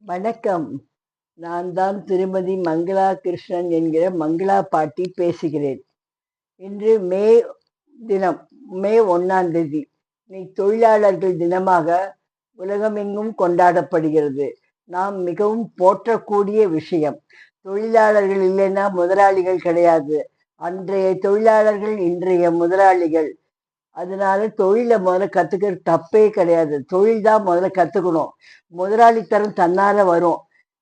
வணக்கம். நான் தான் திருமதி மங்களா கிருஷ்ணன் என்கிற மங்களா பாட்டி பேசுகிறேன். இன்று தினம். மே 1ஆம் தேதி. இன்னைக்கு தொழிலாளர்கள் தினமாக உலகமெங்கும் கொண்டாடப்படுகிறது. நாம் மிகவும் போற்றக்கூடிய விஷயம். தொழிலாளர்கள் இல்லைன்னா முதலாளிகள் கிடையாது. அன்றைய தொழிலாளர்கள் இன்றைய முதலாளிகள். அதனால தொழில முதல்ல கத்துக்கிறது தப்பே கிடையாது. தொழில் தான் முதல்ல கத்துக்கணும். முதலாளித்தனம் தன்னால வரும்.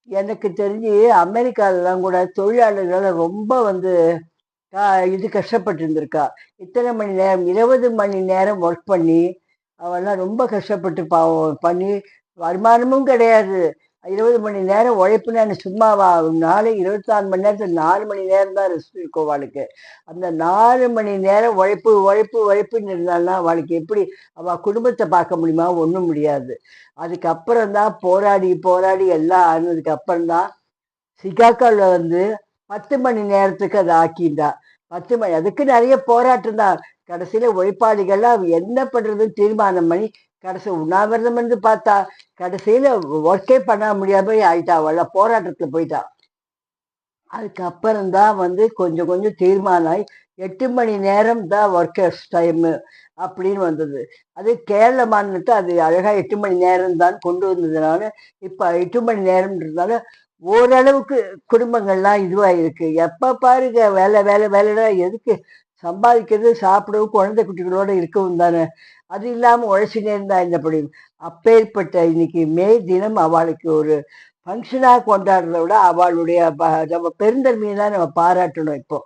எனக்கு தெரிஞ்சு அமெரிக்காலலாம் கூட தொழிலாளர்களால ரொம்ப வந்து கா இது கஷ்டப்பட்டு இருந்திருக்கா. இத்தனை மணி நேரம் 20 மணி நேரம் ஒர்க் பண்ணி, அவள்லாம் ரொம்ப கஷ்டப்பட்டு பாவம் பண்ணி வருமானமும் கிடையாது. 20 மணி நேரம் உழைப்புன்னா என்ன சும்மாவா? நாளைக்கு 24 மணி நேரத்துல 4 மணி நேரம் தான் ரெஸ்ட் இருக்கும் அவளுக்கு. அந்த 4 மணி நேரம் உழைப்பு, உழைப்பு, உழைப்புன்னு இருந்தான்னா அவளுக்கு எப்படி அவ குடும்பத்த பார்க்க முடியுமா? ஒண்ணும் முடியாது. அதுக்கப்புறம் தான் போராடி, போராடி எல்லாம் ஆனதுக்கு அப்புறம் தான் சிகாகோல வந்து 10 மணி நேரத்துக்கு அத ஆக்கிண்டா. 10 மணி அதுக்கு நெறைய போராட்டம் தான். கடைசியில உழைப்பாளிகள்லாம் என்ன பண்றதுன்னு தீர்மானம் பண்ணி, கடைசி உண்ணாவிரதம் இருந்து பார்த்தா, கடைசியில ஒர்க்கே பண்ண முடியாம ஆயிட்டா. அவள்லாம் போராட்டத்துல போயிட்டா. அதுக்கப்புறம் தான் வந்து கொஞ்சம் கொஞ்சம் தீர்மானம் ஆயி 8 மணி நேரம் தான் ஒர்க்கர்ஸ் டைமு அப்படின்னு வந்தது. அது கேரள மாநிலத்த அது அழகா 8 மணி நேரம் தான் கொண்டு வந்ததுனால, இப்ப 8 மணி நேரம்ன்றதுனால ஓரளவுக்கு குடும்பங்கள்லாம் இதுவா இருக்கு. எப்ப பாருங்க வேலை, வேலை, வேலைன்னா எதுக்கு? சம்பாதிக்கிறது, சாப்பிடவும், குழந்தை குட்டிகளோட இருக்கவும் தானே. அது இல்லாம உழைச்சுனே இருந்தா என்ன முடியும்? அப்பேற்பட்ட இன்னைக்கு மே தினம் அவளுக்கு ஒரு ஃபங்ஷனா கொண்டாடுறத விட அவளுடைய நம்ம பெருந்தன்மையை தான் நம்ம பாராட்டணும் இப்போ.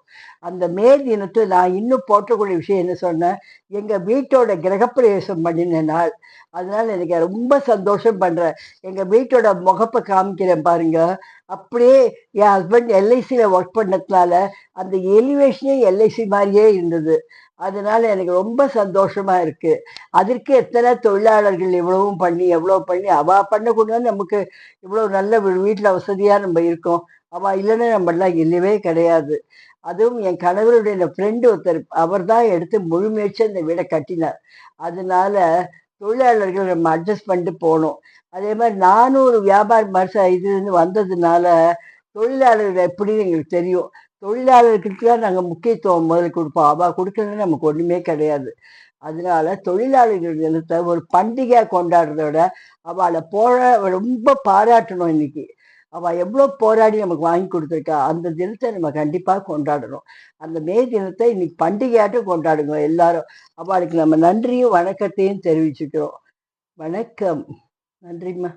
அந்த மே தினத்தை நான் இன்னும் போற்றக்கூடிய விஷயம் என்ன சொன்னேன், எங்க வீட்டோட கிரகப்பிரவேசம் பண்ணின நாள். அதனால எனக்கு ரொம்ப சந்தோஷம் பண்றேன். எங்க வீட்டோட முகப்ப காமிக்கிறேன் பாருங்க. அப்படியே என் ஹஸ்பண்ட் எல்ஐசியில ஒர்க் பண்ணதுனால, அந்த எலிவேஷனே எல்ஐசி மாரியே இருந்தது. அதனால எனக்கு ரொம்ப சந்தோஷமா இருக்கு. அதற்கு எத்தனை தொழிலாளர்கள் இவ்வளவும் பண்ணி, எவ்வளோ பண்ணி, அவ பண்ணக்கூட நமக்கு இவ்வளோ நல்ல வீட்ல வசதியா நம்ம இருக்கோம். அவ இல்லைன்னா நம்மலாம் இல்லவே கிடையாது. அதுவும் என் கணவருடைய ஃப்ரெண்டு ஒருத்தர், அவர் தான் எடுத்து முழு முயற்சியா இந்த வீட கட்டினார். அதனால தொழிலாளர்கள் நம்ம அட்ஜஸ்ட் பண்ணிட்டு போனோம். அதே மாரி நானும் ஒரு வியாபார இதுன்னு வந்ததுனால, தொழிலாளர்கள் எப்படின்னு எங்களுக்கு தெரியும். தொழிலாளர்களுக்கு தான் நாங்க முக்கியத்துவம் முதல்ல குடுப்போம். அவ குடுக்கலன்னா நமக்கு ஒண்ணுமே கிடையாது. அதனால தொழிலாளர்கள் தினத்த ஒரு பண்டிகையா கொண்டாடுறத விட, அவள ரொம்ப பாராட்டணும் இன்னைக்கு. அவ எவ்வளோ போராடி நமக்கு வாங்கி குடுத்துருக்கா. அந்த தினத்த நம்ம கண்டிப்பா கொண்டாடணும். அந்த மே தினத்த இன்னைக்கு பண்டிகையாட்டம் கொண்டாடுங்க எல்லாரும். அவளுக்கு நம்ம நன்றியும், வணக்கத்தையும் தெரிவிச்சுக்கிறோம். வணக்கம். நன்றிம்மா.